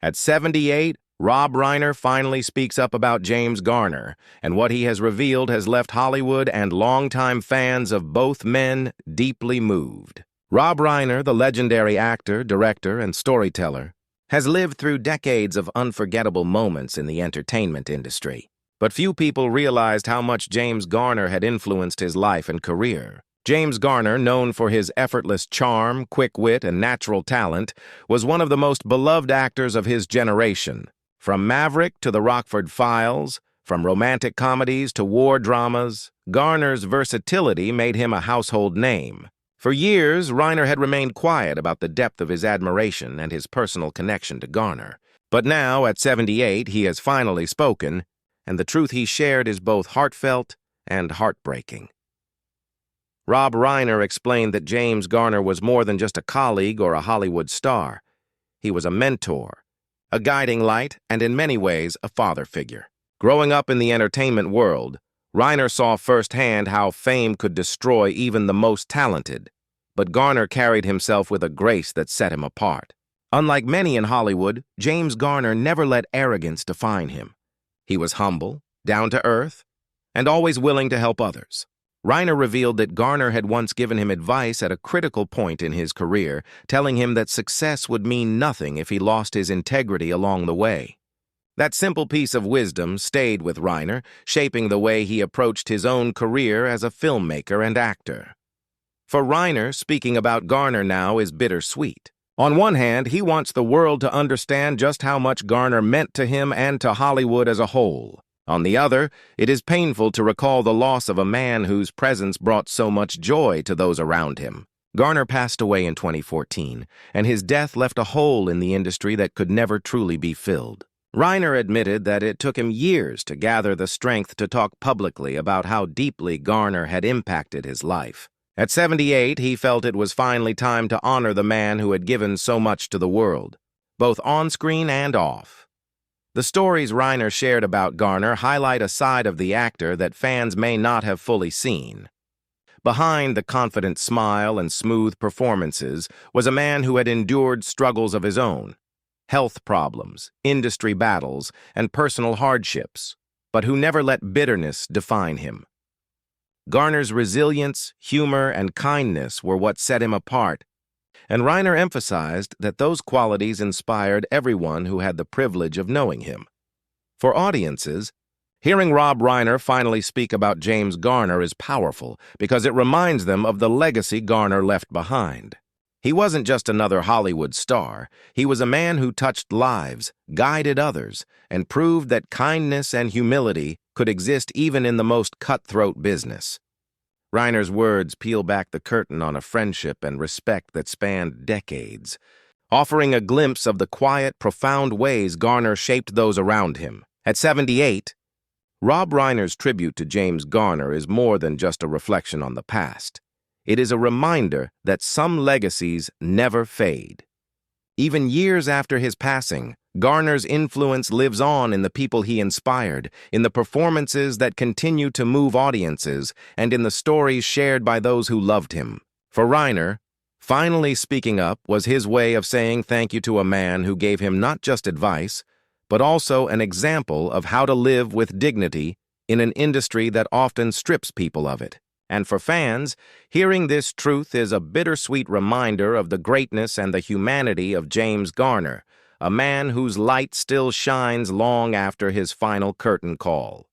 At 78, Rob Reiner finally speaks up about James Garner, and what he has revealed has left Hollywood and longtime fans of both men deeply moved. Rob Reiner, the legendary actor, director, and storyteller, has lived through decades of unforgettable moments in the entertainment industry. But few people realized how much James Garner had influenced his life and career. James Garner, known for his effortless charm, quick wit, and natural talent, was one of the most beloved actors of his generation. From Maverick to The Rockford Files, from romantic comedies to war dramas, Garner's versatility made him a household name. For years, Reiner had remained quiet about the depth of his admiration and his personal connection to Garner. But now, at 78, he has finally spoken, and the truth he shared is both heartfelt and heartbreaking. Rob Reiner explained that James Garner was more than just a colleague or a Hollywood star. He was a mentor, a guiding light, and in many ways, a father figure. Growing up in the entertainment world, Reiner saw firsthand how fame could destroy even the most talented, but Garner carried himself with a grace that set him apart. Unlike many in Hollywood, James Garner never let arrogance define him. He was humble, down to earth, and always willing to help others. Reiner revealed that Garner had once given him advice at a critical point in his career, telling him that success would mean nothing if he lost his integrity along the way. That simple piece of wisdom stayed with Reiner, shaping the way he approached his own career as a filmmaker and actor. For Reiner, speaking about Garner now is bittersweet. On one hand, he wants the world to understand just how much Garner meant to him and to Hollywood as a whole. On the other, it is painful to recall the loss of a man whose presence brought so much joy to those around him. Garner passed away in 2014, and his death left a hole in the industry that could never truly be filled. Reiner admitted that it took him years to gather the strength to talk publicly about how deeply Garner had impacted his life. At 78, he felt it was finally time to honor the man who had given so much to the world, both on-screen and off. The stories Reiner shared about Garner highlight a side of the actor that fans may not have fully seen. Behind the confident smile and smooth performances was a man who had endured struggles of his own, health problems, industry battles, and personal hardships, but who never let bitterness define him. Garner's resilience, humor, and kindness were what set him apart, and Reiner emphasized that those qualities inspired everyone who had the privilege of knowing him. For audiences, hearing Rob Reiner finally speak about James Garner is powerful because it reminds them of the legacy Garner left behind. He wasn't just another Hollywood star. He was a man who touched lives, guided others, and proved that kindness and humility could exist even in the most cutthroat business. Reiner's words peel back the curtain on a friendship and respect that spanned decades, offering a glimpse of the quiet, profound ways Garner shaped those around him. At 78, Rob Reiner's tribute to James Garner is more than just a reflection on the past. It is a reminder that some legacies never fade. Even years after his passing, Garner's influence lives on in the people he inspired, in the performances that continue to move audiences, and in the stories shared by those who loved him. For Reiner, finally speaking up was his way of saying thank you to a man who gave him not just advice, but also an example of how to live with dignity in an industry that often strips people of it. And for fans, hearing this truth is a bittersweet reminder of the greatness and the humanity of James Garner, a man whose light still shines long after his final curtain call.